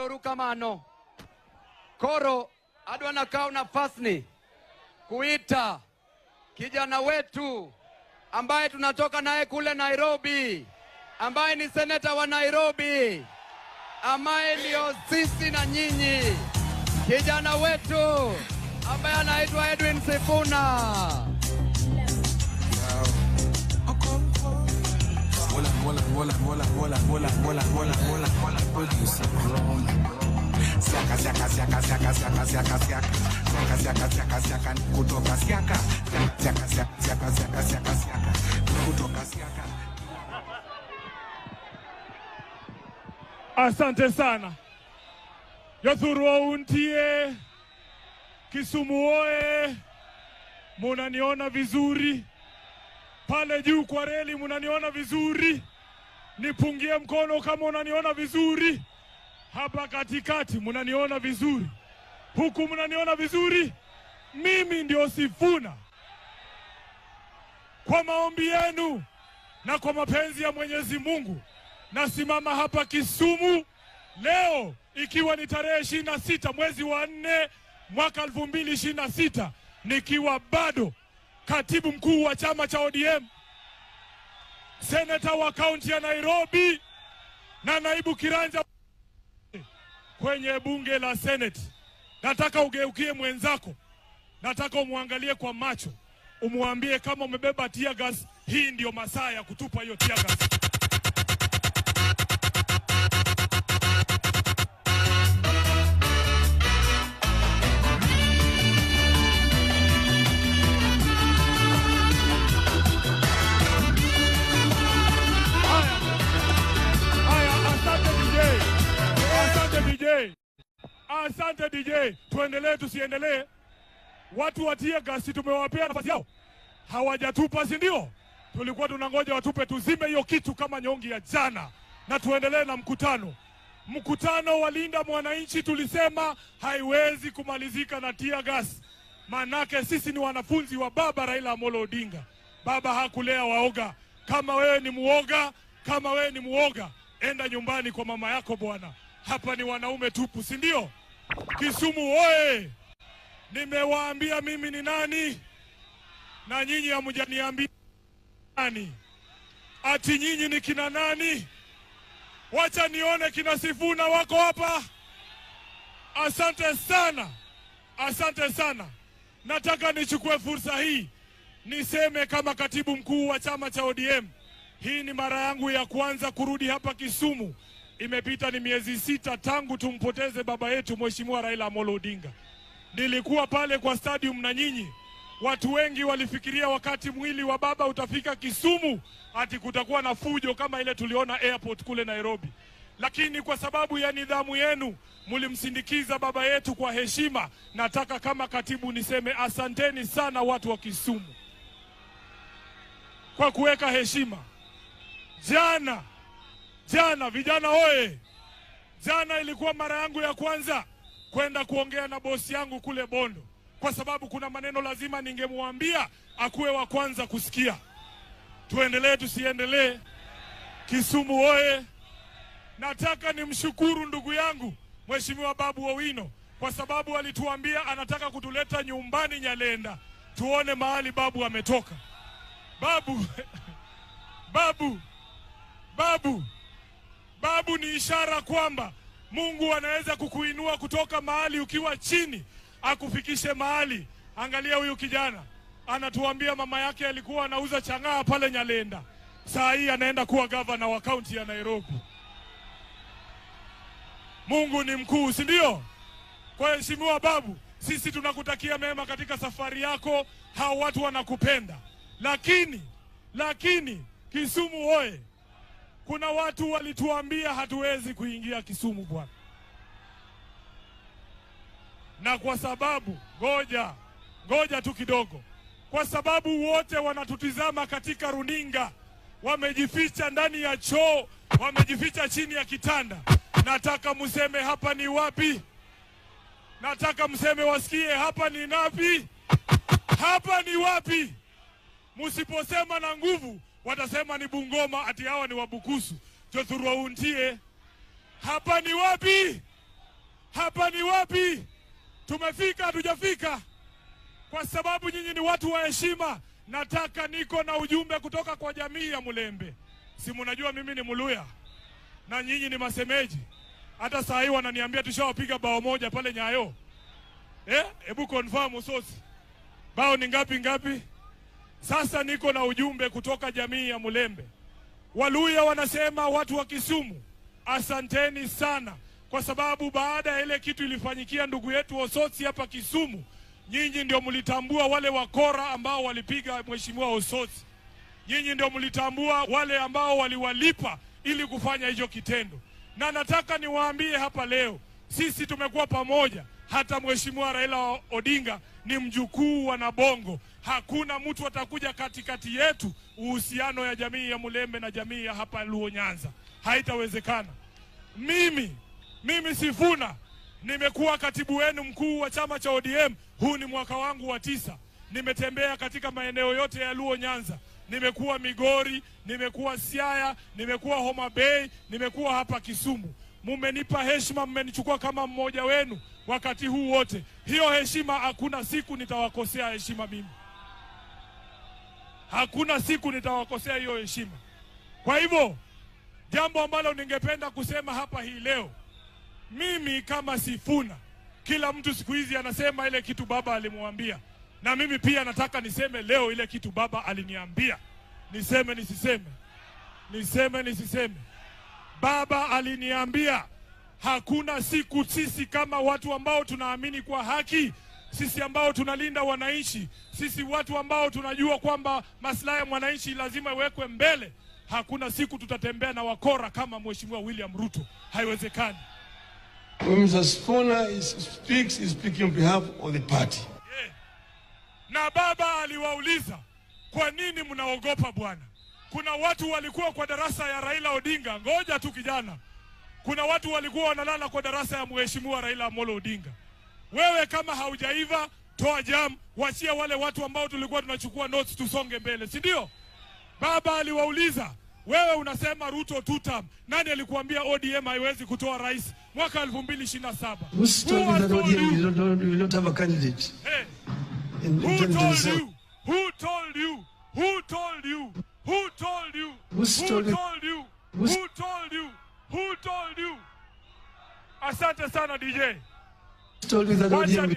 Eroru kamano. Koro adwa nakao nafasi kuita kijana wetu ambaye tunatoka naye kule Nairobi, ambaye ni seneta wa Nairobi, ambaye ndio sisi na nyinyi, kijana wetu ambaye anaitwa Edwin Sifuna. Asante sana. Yothuru untie Kisumu oe. Munaniona vizuri. Pale juu kwa reli munaniona vizuri. Nipungie mkono kama unaniona vizuri. Hapa katikati munaniona vizuri. Huku munaniona vizuri. Mimi ndio Sifuna. Kwa maombi yenu na kwa mapenzi ya Mwenyezi Mungu, nasimama hapa Kisumu leo ikiwa ni tarehe 26 mwezi wa 4 mwaka 2026, nikiwa bado katibu mkuu wa chama cha ODM, seneta wa kaunti ya Nairobi na naibu kiranja kwenye bunge la Senate. Nataka ugeukie mwenzako, nataka umuangalie kwa macho, umuambie kama umebeba tear gas, hii ndio masaa ya kutupa hiyo tear gas. Asante DJ, tuendelee tusiendelee? Watu watie gasi tumewapea nafasi yao. Hawajatupa, si ndio? Tulikuwa tunangoja watupe tuzime hiyo kitu kama nyongi ya jana na tuendelee na mkutano. Mkutano wa Linda Mwananchi tulisema haiwezi kumalizika na tear gas. Manake sisi ni wanafunzi wa baba Raila Amolo Odinga. Baba hakulea waoga. Kama wewe ni muoga, enda nyumbani kwa mama yako bwana. Hapa ni wanaume tupu, si ndio? Kisumu oe! Nimewaambia mimi ni nani, na nyinyi hamjaniambia nani. Ati nyinyi ni kina nani? Wacha nione kina Sifuna wako hapa. Asante sana. Asante sana. Nataka nichukue fursa hii niseme kama katibu mkuu wa chama cha ODM, hii ni mara yangu ya kwanza kurudi hapa Kisumu. Imepita ni miezi 6 tangu tumpoteze baba yetu Mheshimiwa Raila Amolo Odinga. Nilikuwa pale kwa stadium na nyinyi. Watu wengi walifikiria wakati mwili wa baba utafika Kisumu ati kutakuwa na fujo kama ile tuliona airport kule Nairobi. Lakini kwa sababu ya nidhamu yenu mlimsindikiza baba yetu kwa heshima. Nataka kama katibu niseme asanteni sana watu wa Kisumu kwa kuweka heshima. Jana vijana oye! Jana ilikuwa mara yangu ya kwanza kwenda kuongea na bosi yangu kule Bondo, kwa sababu kuna maneno lazima ningemwambia akuwe wa kwanza kusikia. Tuendelee tusiendelee? Kisumu oye! Nataka nimshukuru ndugu yangu Mheshimiwa Babu Owino kwa sababu alituambia anataka kutuleta nyumbani Nyalenda. Tuone mahali babu ametoka. Babu ni ishara kwamba Mungu anaweza kukuinua kutoka mahali ukiwa chini akufikishe mahali. Angalia huyu kijana, anatuambia mama yake alikuwa anauza chang'aa pale Nyalenda. Saa hii anaenda kuwa gavana wa kaunti ya Nairobi. Mungu ni mkuu, si ndio? Kwa Mheshimiwa Babu, sisi tunakutakia mema katika safari yako. Hao watu wanakupenda. Lakini Kisumu oye! Kuna watu walituambia hatuwezi kuingia Kisumu bwana. Na kwa sababu ngoja tu kidogo. Kwa sababu wote wanatutizama katika runinga, wamejificha ndani ya choo, wamejificha chini ya kitanda. Nataka mseme hapa ni wapi? Nataka mseme wasikie hapa ni napi? Hapa ni wapi? Msiposema na nguvu watasema ni Bungoma, ati hawa ni Wabukusu. Jothurwa untie. Hapa ni wapi? Hapa ni wapi? Tumefika hatujafika? Kwa sababu nyinyi ni watu wa heshima, nataka niko na ujumbe kutoka kwa jamii ya Mulembe. Si mnajua mimi ni Muluya na nyinyi ni masemeji. Hata saa hii wananiambia tushawapiga bao moja pale Nyayo. Hebu confirm usosi. Bao ni ngapi? Sasa niko na ujumbe kutoka jamii ya Mulembe. Waluya wanasema watu wa Kisumu, asanteni sana, kwa sababu baada ya ile kitu ilifanyikia ndugu yetu Osotsi hapa Kisumu, nyinyi ndio mlitambua wale wakora ambao walipiga mheshimiwa Osotsi. Nyinyi ndio mlitambua wale ambao waliwalipa ili kufanya hicho kitendo. Na nataka niwaambie hapa leo, sisi tumekuwa pamoja. Hata mheshimiwa Raila Odinga ni mjukuu wa Nabongo. Hakuna mtu atakuja katikati yetu uhusiano ya jamii ya Mulembe na jamii ya hapa Luo Nyanza. Haitawezekana. Mimi Sifuna nimekuwa katibu wenu mkuu wa chama cha ODM. Huu ni mwaka wangu wa 9. Nimetembea katika maeneo yote ya Luo Nyanza. Nimekuwa Migori, nimekuwa Siaya, nimekuwa Homa Bay, nimekuwa hapa Kisumu. Mumenipa heshima, mmenichukua kama mmoja wenu wakati huu wote. Hiyo heshima, hakuna siku nitawakosea heshima mimi. Hakuna siku nitawakosea hiyo heshima. Kwa hivyo, jambo ambalo ningependa kusema hapa hii leo, mimi kama Sifuna, kila mtu siku hizi anasema ile kitu baba alimwambia. Na mimi pia nataka niseme leo ile kitu baba aliniambia. Niseme nisiseme? Niseme nisiseme? Baba aliniambia hakuna siku sisi kama watu ambao tunaamini kwa haki, sisi ambao tunalinda wananchi, sisi watu ambao tunajua kwamba maslahi ya mwananchi lazima iwekwe mbele, hakuna siku tutatembea na wakora kama Mheshimiwa William Ruto. Haiwezekani. When Mr. Sifuna speaks, he's speaking on behalf of the party. Na baba aliwauliza, kwa nini mnaogopa bwana? Kuna watu walikuwa kwa darasa ya Raila Odinga. Ngoja tu kijana. Kuna watu walikuwa wanalala kwa darasa ya Mheshimiwa Raila Amolo Odinga. Wewe kama haujaiva, toa jam, wachia wale watu ambao tulikuwa tunachukua notes tusonge mbele, si ndio? Baba aliwauliza, wewe unasema Ruto tutam. Nani alikuambia ODM haiwezi kutoa rais mwaka 2027? Who told you that ODM will not have a candidate? Hey. Who told you? Who told you? Who told you? Who told you? Who told you? Who told you? Who told you? Asante sana DJ. Told you that ODM.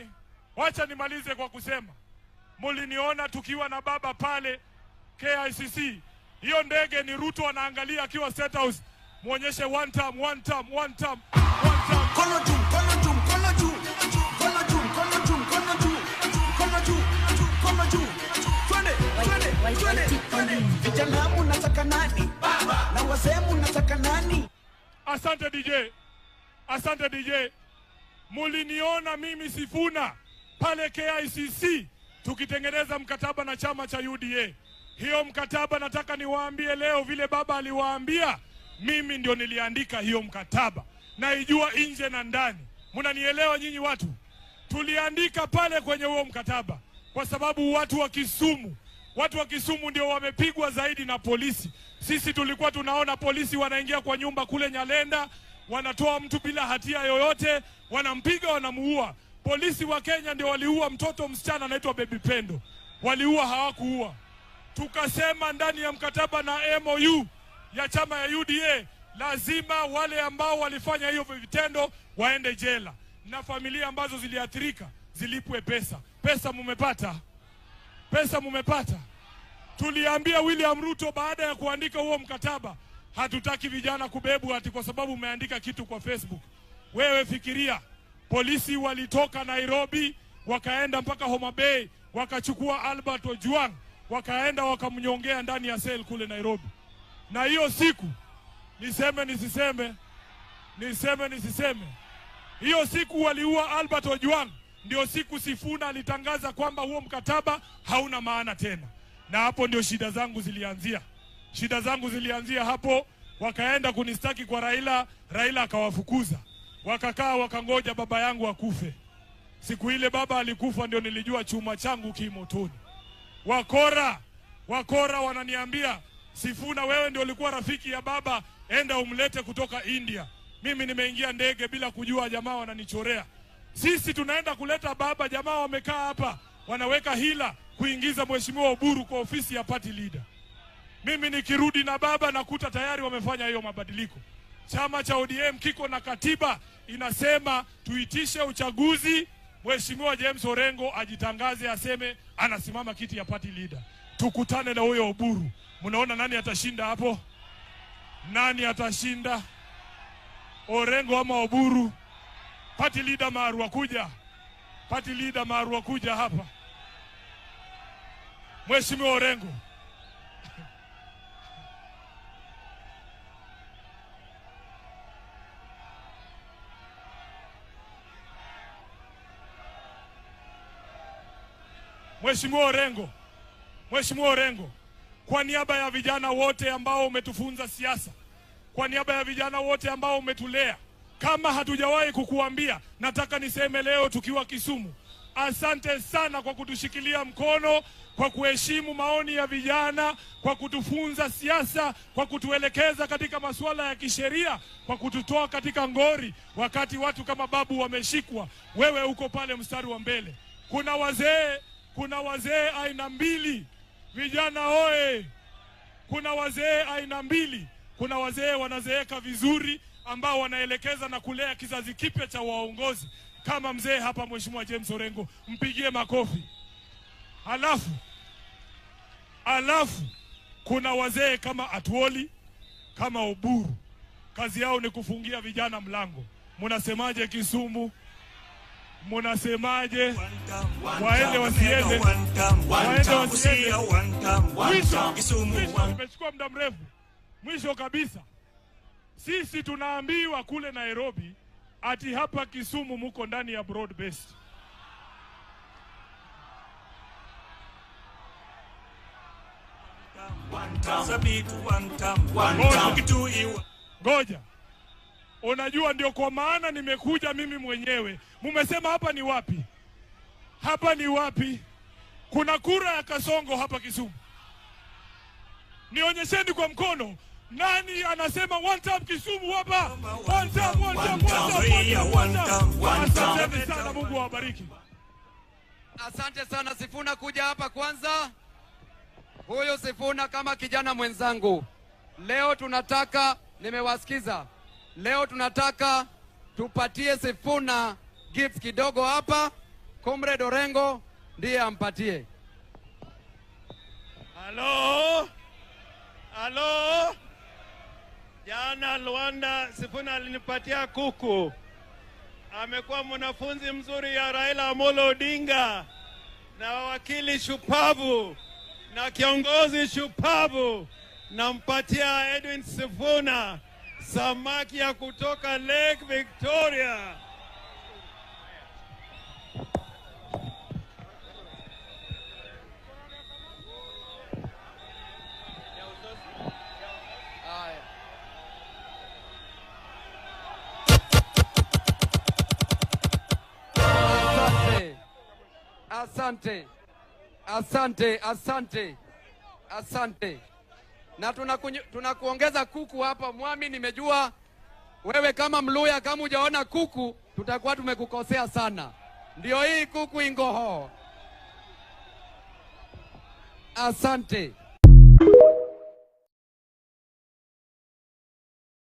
Wacha nimalize kwa kusema, muliniona tukiwa na baba pale KICC. Hiyo ndege ni Ruto anaangalia akiwa State House. Muonyeshe one time. Kono juu. Twende. Vijana mnataka nani? Baba. Na wazee mnataka nani? Asante DJ. Muliniona mimi Sifuna pale KICC tukitengeneza mkataba na chama cha UDA. Hiyo mkataba nataka niwaambie leo vile baba aliwaambia, mimi ndio niliandika hiyo mkataba. Naijua nje na ndani. Mnanielewa nyinyi watu? Tuliandika pale kwenye huo mkataba kwa sababu watu wa Kisumu ndio wamepigwa zaidi na polisi. Sisi tulikuwa tunaona polisi wanaingia kwa nyumba kule Nyalenda, wanatoa mtu bila hatia yoyote, wanampiga, wanamuua. Polisi wa Kenya ndio waliua mtoto msichana anaitwa Baby Pendo. Waliua, hawakuua. Tukasema ndani ya mkataba na MOU ya chama ya UDA, lazima wale ambao walifanya hiyo vitendo waende jela, na familia ambazo ziliathirika zilipwe pesa. Pesa mumepata. Tuliambia William Ruto baada ya kuandika huo mkataba, hatutaki vijana kubebwa ati kwa sababu umeandika kitu kwa Facebook. Wewe fikiria, polisi walitoka Nairobi wakaenda mpaka Homa Bay, wakachukua Albert Ojwang, wakaenda wakamnyongea ndani ya cell kule Nairobi. Na hiyo siku, niseme nisiseme, hiyo siku waliua Albert Ojwang, ndio siku Sifuna alitangaza kwamba huo mkataba hauna maana tena. Na hapo ndio shida zangu zilianzia hapo. Wakaenda kunistaki kwa Raila akawafukuza. Wakakaa wakangoja baba yangu akufe. Siku ile baba alikufa ndio nilijua chuma changu kimotoni. Wakora wananiambia, Sifuna wewe ndio ulikuwa rafiki ya baba, enda umlete kutoka India. Mimi nimeingia ndege bila kujua, jamaa wananichorea. Sisi tunaenda kuleta baba, jamaa wamekaa hapa wanaweka hila kuingiza Mheshimiwa Oburu kwa ofisi ya party leader. Mimi nikirudi na baba nakuta tayari wamefanya hiyo mabadiliko. Chama cha ODM kiko na katiba inasema tuitishe uchaguzi, Mheshimiwa James Orengo ajitangaze aseme anasimama kiti ya party leader. Tukutane na huyo Oburu. Mnaona nani atashinda hapo? Nani atashinda? Orengo ama Oburu? Party leader Marwa kuja. Party leader Marwa kuja hapa. Mheshimiwa Orengo. Mheshimiwa Orengo. Mheshimiwa Orengo, kwa niaba ya vijana wote ambao umetufunza siasa, kwa niaba ya vijana wote ambao umetulea, kama hatujawahi kukuambia, nataka niseme leo tukiwa Kisumu, asante sana kwa kutushikilia mkono, kwa kuheshimu maoni ya vijana, kwa kutufunza siasa, kwa kutuelekeza katika masuala ya kisheria, kwa kututoa katika ngori wakati watu kama Babu wameshikwa. Wewe uko pale mstari wa mbele. Kuna wazee aina mbili. Vijana oe. Kuna wazee aina mbili. Kuna wazee wanazeeka vizuri ambao wanaelekeza na kulea kizazi kipya cha waongozi kama mzee hapa Mheshimiwa James Orengo, mpigie makofi. Alafu kuna wazee kama Atuoli, kama Oburu. Kazi yao ni kufungia vijana mlango. Mnasemaje Kisumu? Mnasemaje? Waende wasiende. Waende wasiende. Nimechukua muda mrefu. Mwisho kabisa, sisi tunaambiwa kule Nairobi ati hapa Kisumu muko ndani ya broad based. Ngoja. Unajua ndio kwa maana nimekuja mimi mwenyewe. Mumesema hapa ni wapi? Hapa ni wapi? Kuna kura ya Kasongo hapa Kisumu. Nionyesheni kwa mkono. Nani anasema one time Kisumu hapa? One time. Asante sana, Mungu awabariki. Asante sana Sifuna kuja hapa kwanza. Huyo Sifuna kama kijana mwenzangu. Leo tunataka, nimewasikiza. Leo tunataka tupatie Sifuna gift kidogo hapa. Comrade Orengo ndiye ampatie. Halo. Jana Luanda Sifuna alinipatia kuku. Amekuwa mwanafunzi mzuri ya Raila Amolo Odinga na wakili shupavu na kiongozi shupavu. Nampatia Edwin Sifuna samaki ya kutoka Lake Victoria. Asante. Na tunakuongeza kuku hapa Mwami. Nimejua wewe kama Mluya, kama hujaona kuku tutakuwa tumekukosea sana. Ndio hii kuku Ingoho. Asante.